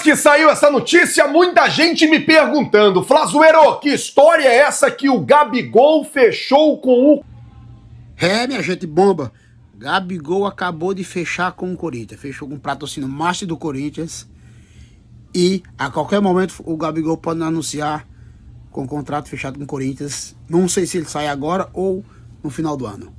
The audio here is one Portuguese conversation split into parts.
que saiu essa notícia, muita gente me perguntando: Flazoeiro, que história é essa que o Gabigol fechou com o... Minha gente, bomba. Gabigol acabou de fechar com o Corinthians. Fechou com o patrocínio master do Corinthians. E a qualquer momento o Gabigol pode anunciar com o contrato fechado com o Corinthians. Não sei se ele sai agora ou no final do ano.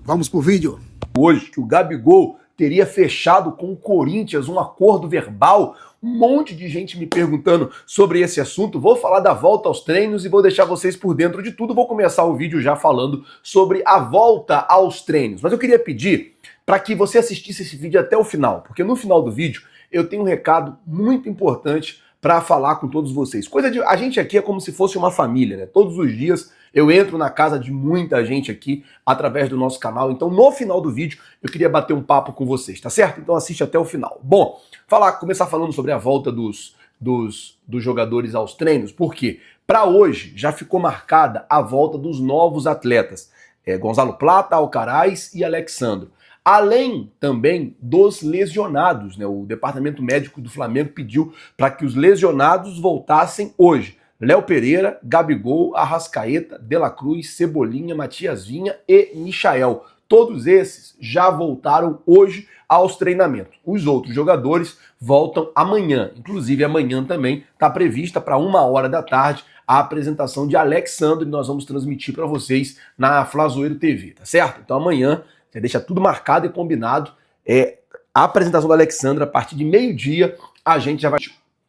Vamos pro vídeo. Hoje, que o Gabigol teria fechado com o Corinthians um acordo verbal. Um monte de gente me perguntando sobre esse assunto. Vou falar da volta aos treinos e vou deixar vocês por dentro de tudo. Vou começar o vídeo já falando sobre a volta aos treinos. Mas eu queria pedir para que você assistisse esse vídeo até o final, porque no final do vídeo eu tenho um recado muito importante para falar com todos vocês. A gente aqui é como se fosse uma família, né? Todos os dias eu entro na casa de muita gente aqui através do nosso canal. Então, no final do vídeo, eu queria bater um papo com vocês, tá certo? Então assiste até o final. Bom, começar falando sobre a volta dos jogadores aos treinos, porque para hoje já ficou marcada a volta dos novos atletas. Gonzalo Plata, Alcaraz e Alexandro. Além também dos lesionados, né? O departamento médico do Flamengo pediu para que os lesionados voltassem hoje. Léo Pereira, Gabigol, Arrascaeta, De La Cruz, Cebolinha, Matias Vinha e Michael. Todos esses já voltaram hoje aos treinamentos. Os outros jogadores voltam amanhã. Inclusive amanhã também está prevista para 1h da tarde a apresentação de Alexandre, e nós vamos transmitir para vocês na Flazoeiro TV, tá certo? Então amanhã você deixa tudo marcado e combinado. A apresentação do Alexandre a partir de meio-dia, a gente já vai...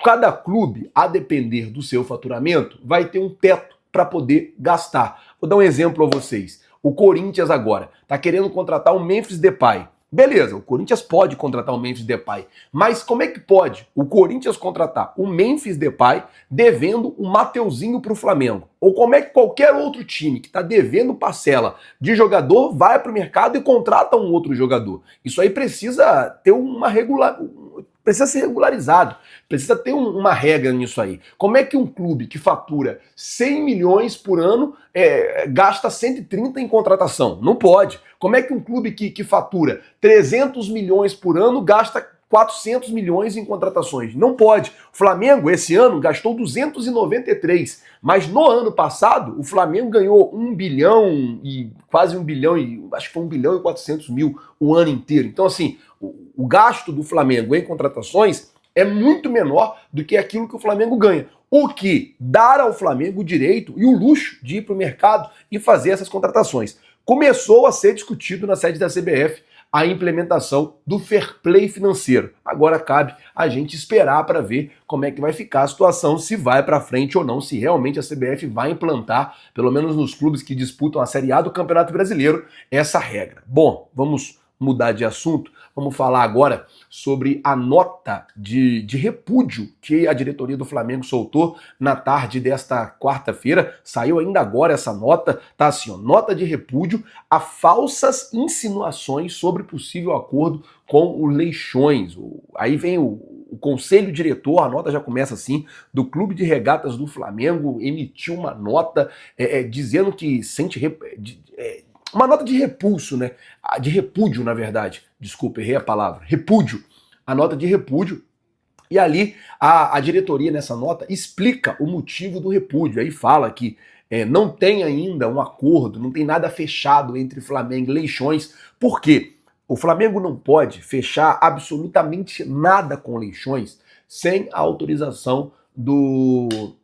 Cada clube, a depender do seu faturamento, vai ter um teto para poder gastar. Vou dar um exemplo a vocês. O Corinthians agora está querendo contratar o Memphis Depay. Beleza, o Corinthians pode contratar o Memphis Depay, mas como é que pode o Corinthians contratar o Memphis Depay devendo um Mateuzinho para o Flamengo? Ou como é que qualquer outro time que está devendo parcela de jogador vai para o mercado e contrata um outro jogador? Isso aí precisa ter precisa ser regularizado, precisa ter uma regra nisso aí. Como é que um clube que fatura 100 milhões por ano gasta 130 em contratação? Não pode. Como é que um clube que fatura 300 milhões por ano gasta 400 milhões em contratações? Não pode. O Flamengo, esse ano, gastou 293, mas no ano passado, o Flamengo ganhou 1 bilhão e quase 1 bilhão e acho que foi 1 bilhão e 400 mil o ano inteiro. Então, assim, o gasto do Flamengo em contratações é muito menor do que aquilo que o Flamengo ganha. O que dá ao Flamengo o direito e o luxo de ir para o mercado e fazer essas contratações. Começou a ser discutido na sede da CBF a implementação do fair play financeiro. Agora cabe a gente esperar para ver como é que vai ficar a situação, se vai para frente ou não, se realmente a CBF vai implantar, pelo menos nos clubes que disputam a Série A do Campeonato Brasileiro, essa regra. Bom, vamos mudar de assunto. Vamos falar agora sobre a nota de repúdio que a diretoria do Flamengo soltou na tarde desta quarta-feira. Saiu ainda agora essa nota, tá assim, ó, nota de repúdio a falsas insinuações sobre possível acordo com o Leixões. Aí vem o conselho diretor, a nota já começa assim, do Clube de Regatas do Flamengo, emitiu uma nota dizendo que sente... uma nota de repulso, né? De repúdio, na verdade. Desculpa, errei a palavra. Repúdio. A nota de repúdio. E ali a diretoria, nessa nota, explica o motivo do repúdio. Aí fala que não tem ainda um acordo, não tem nada fechado entre Flamengo e Leixões. Por quê? O Flamengo não pode fechar absolutamente nada com Leixões sem a autorização do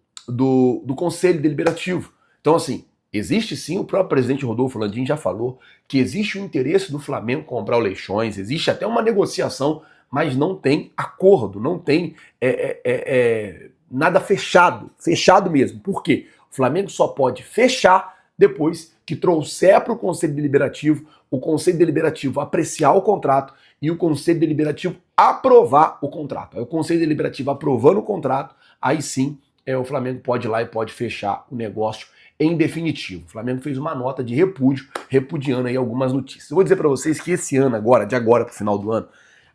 Conselho Deliberativo. Então, assim, existe sim, o próprio presidente Rodolfo Landim já falou que existe o interesse do Flamengo comprar o Leixões, existe até uma negociação, mas não tem acordo, não tem nada fechado mesmo. Por quê? O Flamengo só pode fechar depois que trouxer para o Conselho Deliberativo, o Conselho Deliberativo apreciar o contrato e o Conselho Deliberativo aprovar o contrato. Aí o Conselho Deliberativo aprovando o contrato, aí sim o Flamengo pode ir lá e pode fechar o negócio em definitivo. O Flamengo fez uma nota de repúdio, repudiando aí algumas notícias. Eu vou dizer para vocês que esse ano agora, de agora para o final do ano,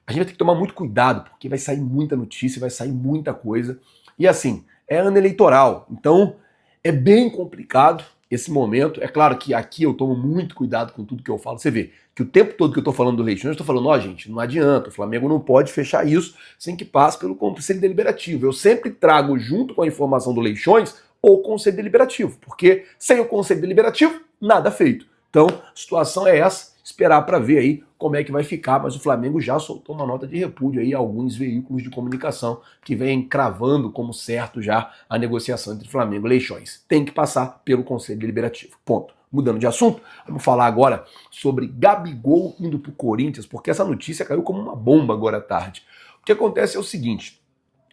a gente vai ter que tomar muito cuidado, porque vai sair muita notícia, vai sair muita coisa. E assim, é ano eleitoral, então é bem complicado esse momento, é claro que aqui eu tomo muito cuidado com tudo que eu falo. Você vê que o tempo todo que eu tô falando do Leixões, eu tô falando, ó, gente, não adianta, o Flamengo não pode fechar isso sem que passe pelo Conselho Deliberativo. Eu sempre trago junto com a informação do Leixões o Conselho Deliberativo, porque sem o Conselho Deliberativo, nada feito. Então, a situação é essa, esperar para ver aí como é que vai ficar, mas o Flamengo já soltou uma nota de repúdio aí a alguns veículos de comunicação que vêm cravando como certo já a negociação entre Flamengo e Leixões. Tem que passar pelo Conselho Deliberativo. Ponto. Mudando de assunto, vamos falar agora sobre Gabigol indo pro Corinthians, porque essa notícia caiu como uma bomba agora à tarde. O que acontece é o seguinte,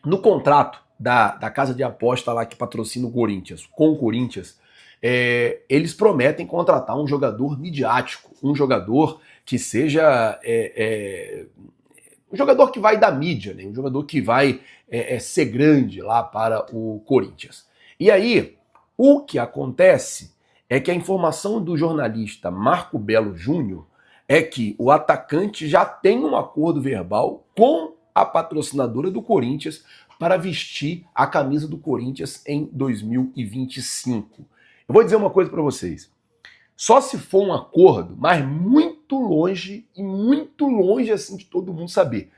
no contrato da casa de aposta lá que patrocina o Corinthians, com o Corinthians, eles prometem contratar um jogador midiático, um jogador que seja um jogador que vai da mídia, né? Um jogador que vai ser grande lá para o Corinthians. E aí, o que acontece é que a informação do jornalista Marco Belo Júnior é que o atacante já tem um acordo verbal com a patrocinadora do Corinthians para vestir a camisa do Corinthians em 2025. Eu vou dizer uma coisa para vocês. Só se for um acordo, mas muito longe assim de todo mundo saber.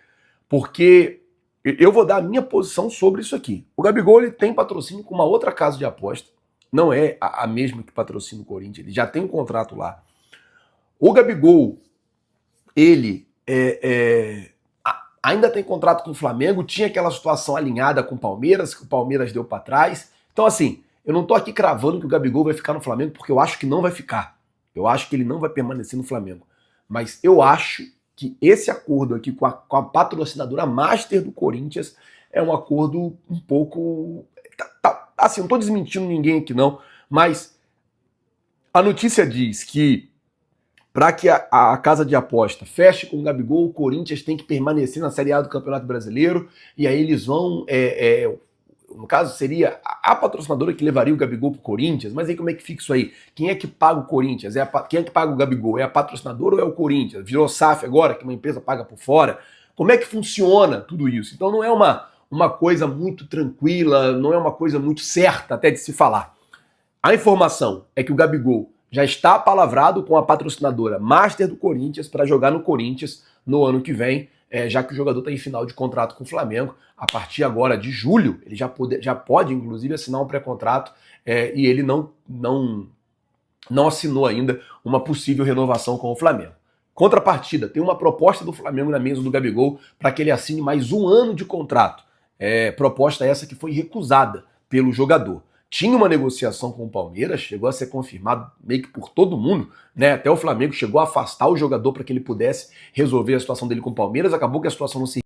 Porque eu vou dar a minha posição sobre isso aqui. O Gabigol ele tem patrocínio com uma outra casa de aposta. Não é a mesma que patrocina o Corinthians. Ele já tem um contrato lá. O Gabigol, ele ainda tem contrato com o Flamengo. Tinha aquela situação alinhada com o Palmeiras, que o Palmeiras deu para trás. Então, assim, eu não tô aqui cravando que o Gabigol vai ficar no Flamengo, porque eu acho que não vai ficar. Eu acho que ele não vai permanecer no Flamengo. Mas eu acho que esse acordo aqui com a patrocinadora master do Corinthians é um acordo um pouco... assim, não tô desmentindo ninguém aqui não, mas a notícia diz que para que a casa de aposta feche com o Gabigol, o Corinthians tem que permanecer na Série A do Campeonato Brasileiro, e aí eles vão... no caso, seria a patrocinadora que levaria o Gabigol pro Corinthians, mas aí como é que fica isso aí? Quem é que paga o Corinthians? Quem é que paga o Gabigol? É a patrocinadora ou é o Corinthians? Virou SAF agora, que uma empresa paga por fora? Como é que funciona tudo isso? Então não é uma coisa muito tranquila, não é uma coisa muito certa até de se falar. A informação é que o Gabigol já está apalavrado com a patrocinadora master do Corinthians para jogar no Corinthians no ano que vem, já que o jogador está em final de contrato com o Flamengo. A partir agora de julho, ele já pode inclusive assinar um pré-contrato e ele não assinou ainda uma possível renovação com o Flamengo. Contrapartida, tem uma proposta do Flamengo na mesa do Gabigol para que ele assine mais um ano de contrato. Proposta essa que foi recusada pelo jogador. Tinha uma negociação com o Palmeiras, chegou a ser confirmado meio que por todo mundo, né? Até o Flamengo chegou a afastar o jogador para que ele pudesse resolver a situação dele com o Palmeiras, acabou que a situação não se